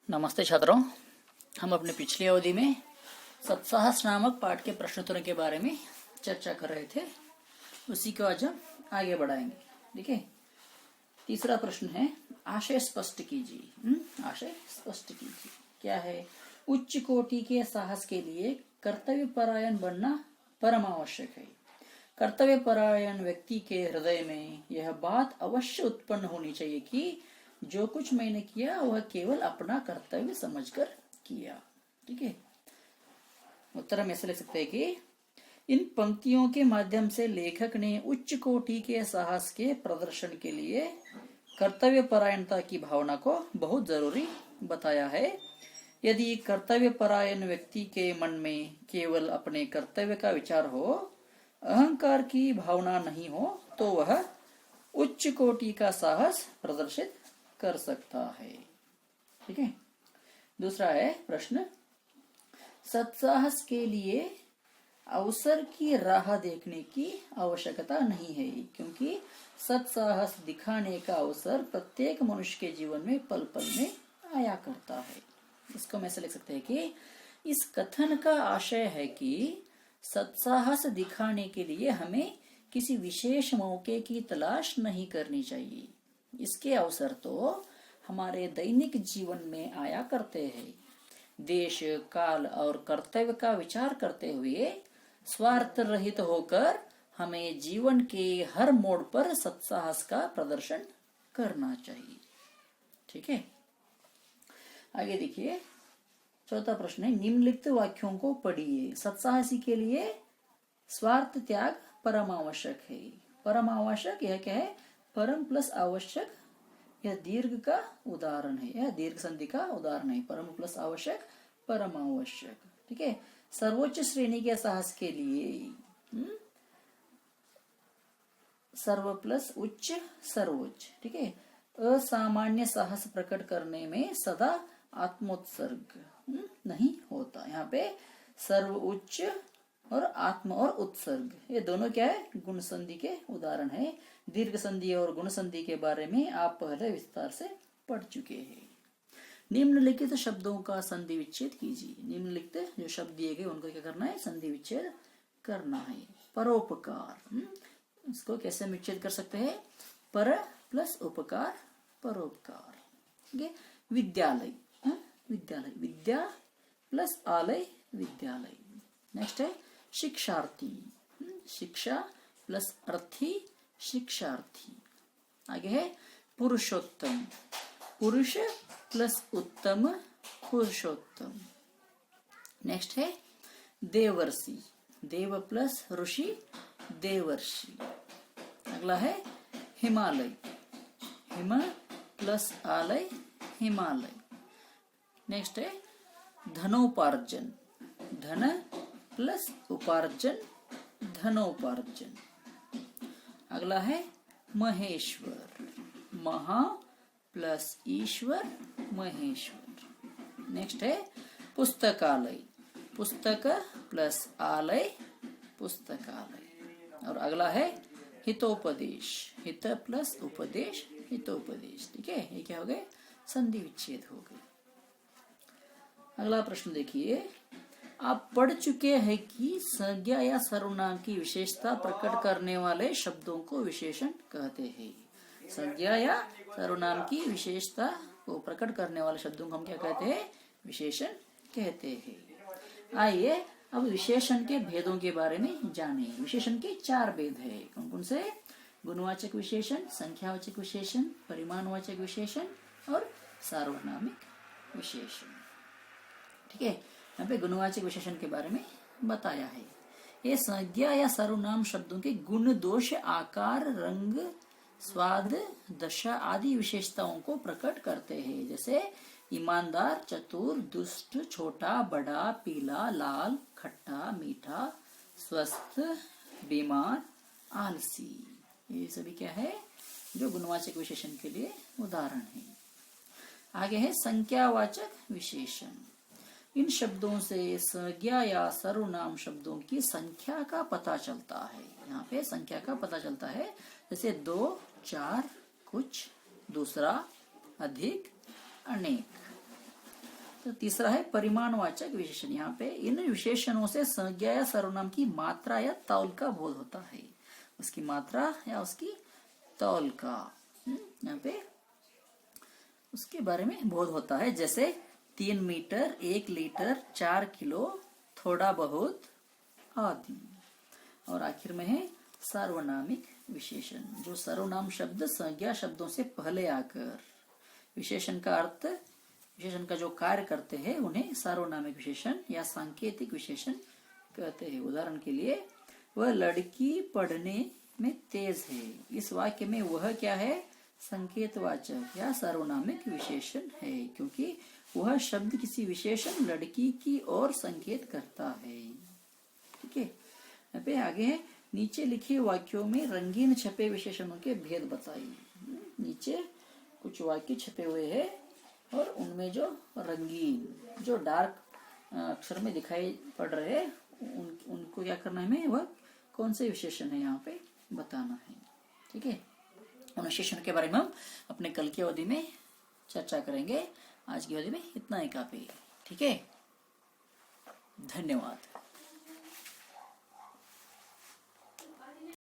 नमस्ते छात्रों। हम अपने पिछली अवधि में सत्साहस नामक पाठ के प्रश्नोत्तरों के बारे में चर्चा कर रहे थे। उसी को आज हम आगे बढ़ाएंगे। देखिए, तीसरा प्रश्न है, आशय स्पष्ट कीजिए। आशय स्पष्ट कीजिए क्या है? उच्च कोटि के साहस के लिए कर्तव्य परायण बनना परम आवश्यक है। कर्तव्य परायण व्यक्ति के हृदय में यह बात अवश्य उत्पन्न होनी चाहिए कि जो कुछ मैंने किया वह केवल अपना कर्तव्य समझकर किया। ठीक है, उत्तर हम ऐसे लिख सकते हैं कि इन पंक्तियों के माध्यम से लेखक ने उच्च कोटि के साहस के प्रदर्शन के लिए कर्तव्य परायणता की भावना को बहुत जरूरी बताया है। यदि कर्तव्य परायण व्यक्ति के मन में केवल अपने कर्तव्य का विचार हो, अहंकार की भावना नहीं हो, तो वह उच्च कोटि का साहस प्रदर्शित कर सकता है। ठीक है, दूसरा है प्रश्न, सत्साहस के लिए अवसर की राह देखने की आवश्यकता नहीं है, क्योंकि सत्साहस दिखाने का अवसर प्रत्येक मनुष्य के जीवन में पल पल में आया करता है। इसको हम ऐसे लिख सकते हैं कि इस कथन का आशय है कि सत्साहस दिखाने के लिए हमें किसी विशेष मौके की तलाश नहीं करनी चाहिए। इसके अवसर तो हमारे दैनिक जीवन में आया करते हैं। देश, काल और कर्तव्य का विचार करते हुए स्वार्थ रहित होकर हमें जीवन के हर मोड़ पर सत्साहस का प्रदर्शन करना चाहिए। ठीक है, आगे देखिए, चौथा प्रश्न है, निम्नलिखित वाक्यों को पढ़िए। सत्साहसी के लिए स्वार्थ त्याग परम आवश्यक है। परम आवश्यक यह क्या है? परम प्लस आवश्यक, यह दीर्घ का उदाहरण है, यह दीर्घ संधि का उदाहरण है। परम प्लस आवश्यक, परम आवश्यक। ठीक है, सर्वोच्च श्रेणी के साहस के लिए सर्व प्लस उच्च सर्वोच्च। ठीक है, असामान्य साहस प्रकट करने में सदा आत्मोत्सर्ग नहीं होता। यहाँ पे सर्व उच्च और आत्म और उत्सर्ग, ये दोनों क्या है? गुण संधि के उदाहरण है। दीर्घ संधि और गुण संधि के बारे में आप पहले विस्तार से पढ़ चुके हैं। निम्नलिखित शब्दों का संधि विच्छेद कीजिए। निम्नलिखित जो शब्द दिए गए उनको क्या करना है? संधि विच्छेद करना है। परोपकार, इसको कैसे विच्छेद कर सकते हैं? पर प्लस उपकार, परोपकार। ठीक है, विद्यालय, विद्यालय, विद्या प्लस आलय, विद्यालय। नेक्स्ट है शिक्षार्थी, शिक्षा प्लस अर्थी, शिक्षार्थी। आगे है पुरुषोत्तम, पुरुष प्लस उत्तम, पुरुषोत्तम। नेक्स्ट है देवर्षि, देव प्लस ऋषि, देवर्षि। अगला है हिमालय, हिम प्लस आलय, हिमालय। नेक्स्ट है धनोपार्जन, धन प्लस उपार्जन, धनोपार्जन। अगला है महेश्वर, महा प्लस ईश्वर, महेश्वर। नेक्स्ट है पुस्तकालय, पुस्तक प्लस आलय, पुस्तकालय। और अगला है हितोपदेश, हित प्लस उपदेश, हितोपदेश। ठीक है, ये क्या हो गए? संधि विच्छेद हो गए। अगला प्रश्न देखिए, आप पढ़ चुके हैं कि संज्ञा या सर्वनाम की विशेषता प्रकट करने वाले शब्दों को विशेषण कहते हैं। संज्ञा या सर्वनाम की विशेषता को प्रकट करने वाले शब्दों को हम क्या कहते हैं? विशेषण कहते हैं। आइए अब विशेषण के भेदों के बारे में जाने। विशेषण के 4 भेद है। कौन कौन से? गुणवाचक विशेषण, संख्यावाचक विशेषण, परिमाणवाचक विशेषण और सार्वनामिक विशेषण। ठीक है, यहाँ पे गुणवाचक विशेषण के बारे में बताया है। ये संज्ञा या सर्वनाम शब्दों के गुण, दोष, आकार, रंग, स्वाद, दशा आदि विशेषताओं को प्रकट करते हैं। जैसे ईमानदार, चतुर, दुष्ट, छोटा, बड़ा, पीला, लाल, खट्टा, मीठा, स्वस्थ, बीमार, आलसी। ये सभी क्या है? जो गुणवाचक विशेषण के लिए उदाहरण है। आगे है संख्यावाचक विशेषण। इन शब्दों से संज्ञा या सर्वनाम शब्दों की संख्या का पता चलता है। यहाँ पे संख्या का पता चलता है, जैसे 2, 4, कुछ, दूसरा, अधिक, अनेक। तो तीसरा है परिमाणवाचक विशेषण। यहाँ पे इन विशेषणों से संज्ञा या सर्वनाम की मात्रा या तौल का बोध होता है, उसकी मात्रा या उसकी तौल का यहाँ पे उसके बारे में बोध होता है। जैसे 3 मीटर, 1 लीटर, 4 किलो, थोड़ा बहुत आदि। और आखिर में है सार्वनामिक विशेषण, जो सर्वनाम शब्द संज्ञा शब्दों से पहले आकर विशेषण का अर्थ, विशेषण का जो कार्य करते हैं उन्हें सार्वनामिक विशेषण या सांकेतिक विशेषण कहते हैं। उदाहरण के लिए, वह लड़की पढ़ने में तेज है। इस वाक्य में वह क्या है? संकेतवाचक या सार्वनामिक विशेषण है, क्योंकि वह शब्द किसी विशेषण लड़की की ओर संकेत करता है। ठीक है, यहाँ पे आगे है, नीचे लिखे वाक्यों में रंगीन छपे विशेषणों के भेद बताइए। नीचे कुछ वाक्य छपे हुए हैं और उनमें जो रंगीन, जो डार्क अक्षर में दिखाई पड़ रहे हैं, उनको क्या करना है, हमें वह कौन से विशेषण है यहाँ पे बताना है। ठीक है, उन विशेषण के बारे में हम अपने कल की अवधि में चर्चा करेंगे। आज की अवधि में इतना ही काफी है। ठीक है, धन्यवाद।